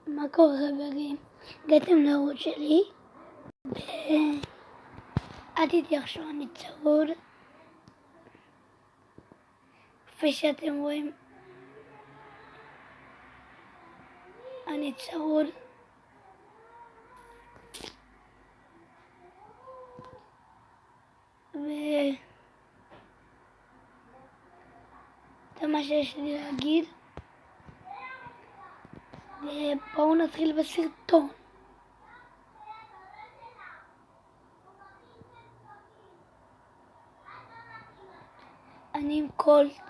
מה קורה חברים? הגעתם לערוץ שלי אל תתייחשו, אני צרוד. כפי שאתם רואים אני צרוד וזה מה שיש לי להגיד. ובואו נתחיל בסרטון. אני עם קולט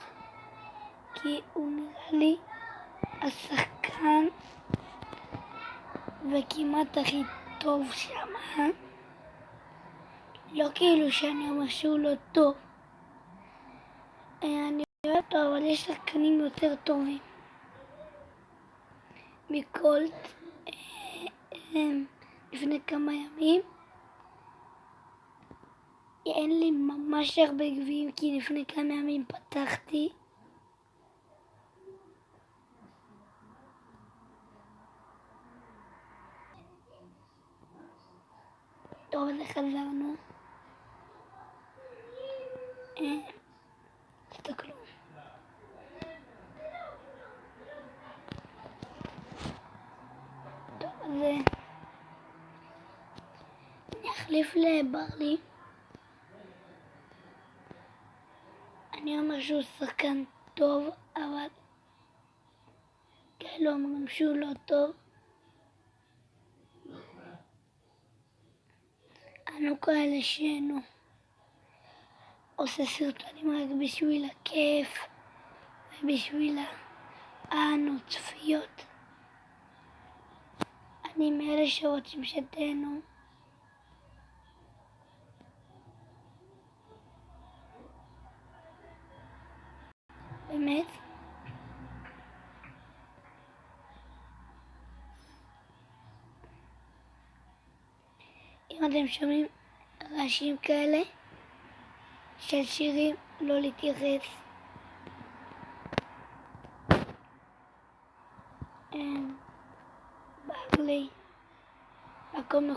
כי הוא נראה לי השחקן וכמעט הכי טוב שם. לא כאילו שאני אומר שהוא לא טוב, אני אוהב אותו, אבל יש שחקנים יותר טובים מקולט. לפני כמה ימים אין לי ממש הרבה גביעים כי לפני כמה ימים פתחתי. טוב, אז חזרנו. תסתכלו. טוב, אז אני אחליף לברלי. אני אומר שהוא שחקן טוב, אבל כאלה אומרים שהוא לא טוב. אנו כאלה שאנו עושה סרטונים רק בשביל הכיף ובשביל צפיות. אני מאלה שרוצים שתהנו. באמת. אם אתם שומעים רעשים כאלה של שירים, לא להתייחס. ברלי, מקום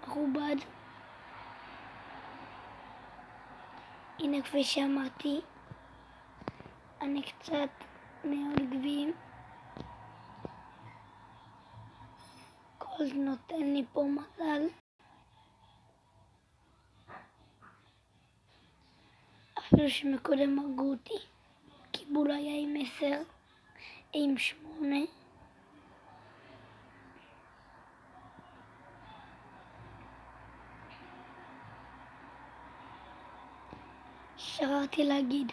מכובד. הנה, כפי שאמרתי, אני קצת מאוד גביעים. כל זה נותן לי פה מזל. אפילו שמקודם הרגו אותי. קיבול היה עם 10, עם 8. שכחתי להגיד,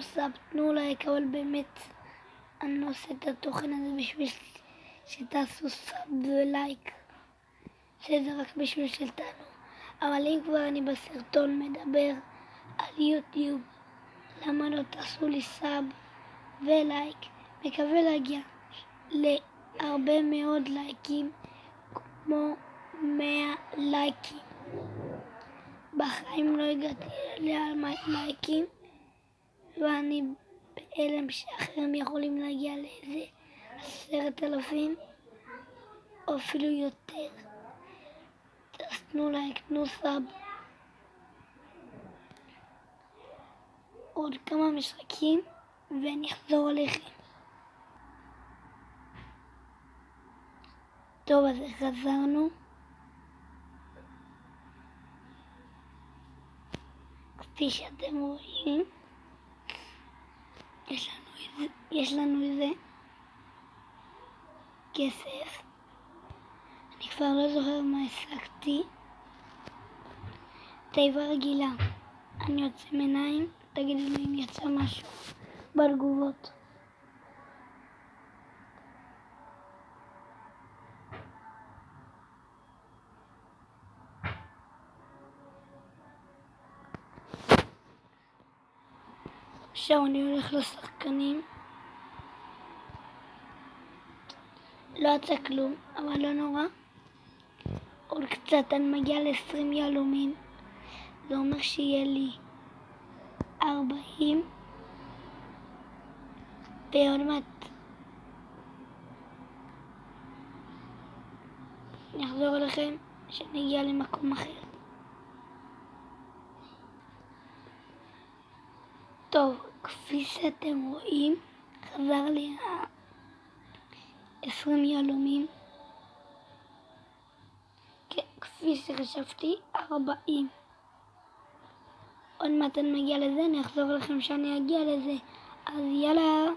סאב, תנו לייק, אבל באמת אני לא עושה את התוכן הזה בשביל שתעשו סאב ולייק, שזה רק בשביל שתענו. אבל אם כבר אני בסרטון מדבר על יוטיוב, למה לא תעשו לי סאב ולייק? מקווה להגיע להרבה מאוד לייקים, כמו 100 לייקים. בחיים לא הגעתי ל100 לייקים, ואני בהלם שאחרים יכולים להגיע לאיזה 10,000 או אפילו יותר. אז תנו לייק, תנו סאב. עוד כמה משחקים ואני אחזור עליכם. טוב, אז חזרנו. כפי שאתם רואים, יש לנו איזה כסף. אני כבר לא זוכר מה השגתי. תיבה רגילה. אני יוצא מעיניים, תגידו לי אם יצא משהו בתגובות. עכשיו אני הולך לשחקנים. לא יצא כלום, אבל לא נורא. עוד קצת אני מגיע ל20 יהלומים. זה אומר שיהיה לי 40. ועוד מעט אני אחזור אליכם כשנגיע למקום אחר. טוב, כפי שאתם רואים, חזר לי 20 יהלומים. כפי שחשבתי, 40. עוד מעט אני מגיע לזה, אני אחזור לכם שאני אגיע לזה. אז יאללה.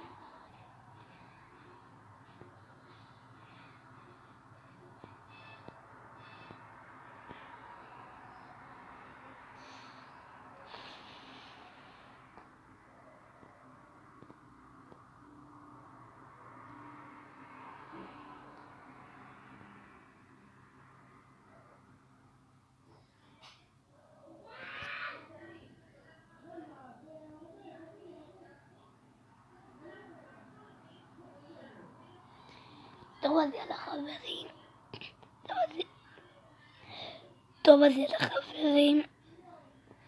טוב, אז יאללה חברים,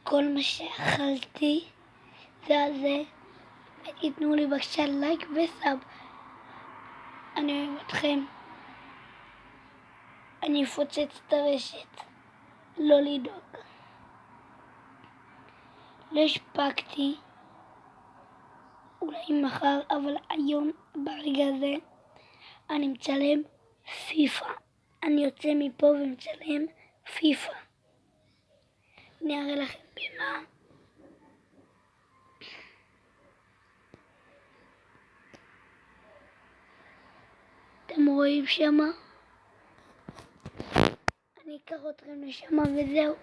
כל מה שאכלתי זה הזה, ותיתנו לי בבקשה לייק וסאב. אני אוהב אתכם. אני אפוצץ את הרשת, לא לדאוג. לא הספקתי, אולי מחר, אבל היום ברגע הזה אני מצלם פיפה. אני יוצא מפה ומצלם פיפה. אני אראה לכם במה. אתם רואים שמה? אני אקח אתכם לשמה וזהו.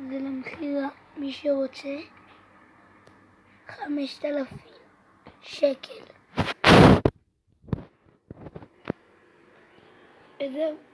זה למחירה, מי שרוצה, 5,000 שקל. וזהו.